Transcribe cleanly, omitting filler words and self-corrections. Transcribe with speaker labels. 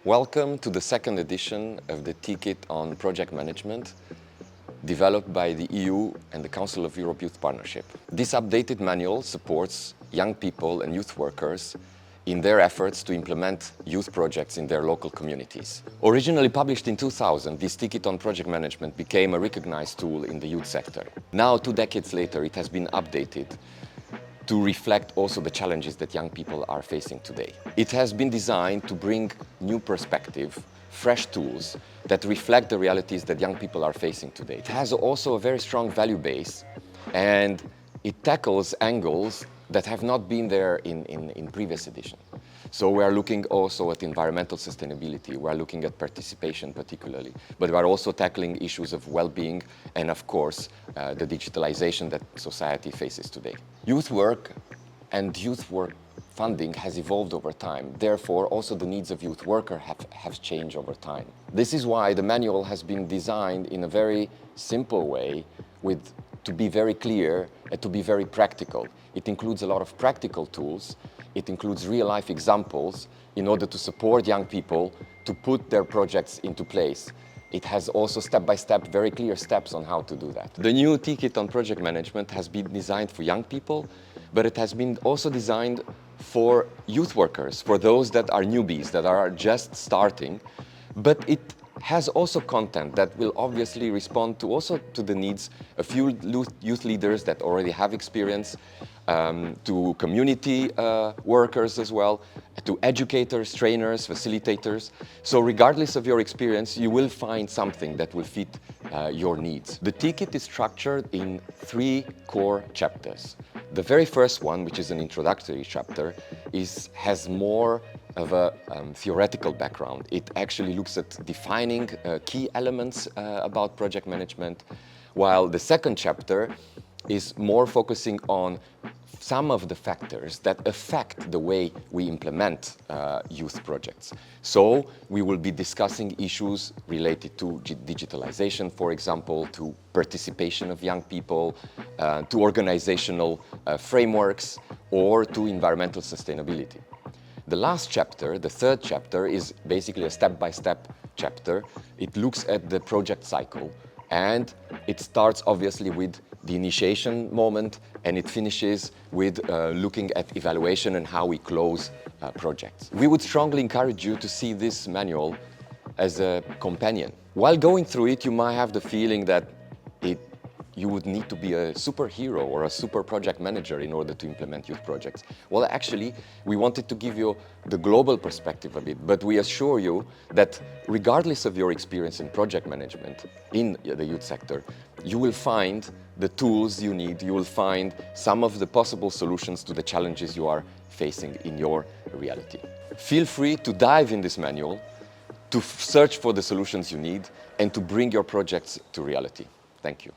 Speaker 1: Welcome to the second edition of the Ticket on Project Management, developed by the EU and the Council of Europe Youth Partnership. This updated manual supports young people and youth workers in their efforts to implement youth projects in their local communities. Originally published in 2000, this Ticket on Project Management became a recognized tool in the youth sector. Now, 2 decades later, it has been updated to reflect also the challenges that young people are facing today. It has been designed to bring new perspective, fresh tools that reflect the realities that young people are facing today. It has also a very strong value base, and it tackles angles that have not been there in previous editions. So we are looking also at environmental sustainability, we are looking at participation particularly, but we are also tackling issues of well-being and, of course, the digitalization that society faces today. Youth work and youth work funding has evolved over time. Therefore, also the needs of youth workers have changed over time. This is why the manual has been designed in a very simple way, to be very clear and to be very practical. It includes a lot of practical tools. It includes real-life examples in order to support young people to put their projects into place. It has also step-by-step, very clear steps on how to do that. The new Ticket on Project Management has been designed for young people, but it has been also designed for youth workers, for those that are newbies, that are just starting. But it has also content that will obviously respond to the needs of few youth leaders that already have experience, to community workers as well, to educators, trainers, facilitators. So regardless of your experience, you will find something that will fit your needs. The ticket is structured in 3 core chapters. The very first one, which is an introductory chapter, has more of a theoretical background. It actually looks at defining key elements about project management, while the second chapter is more focusing on some of the factors that affect the way we implement youth projects. So we will be discussing issues related to digitalization, for example, to participation of young people, to organizational frameworks, or to environmental sustainability. The last chapter, the third chapter, is basically a step-by-step chapter. It looks at the project cycle, and it starts obviously with the initiation moment, and it finishes with looking at evaluation and how we close projects. We would strongly encourage you to see this manual as a companion. While going through it, you might have the feeling that you would need to be a superhero or a super project manager in order to implement youth projects. Well, actually, we wanted to give you the global perspective of it, but we assure you that regardless of your experience in project management in the youth sector, you will find the tools you need, you will find some of the possible solutions to the challenges you are facing in your reality. Feel free to dive in this manual, to search for the solutions you need, and to bring your projects to reality. Thank you.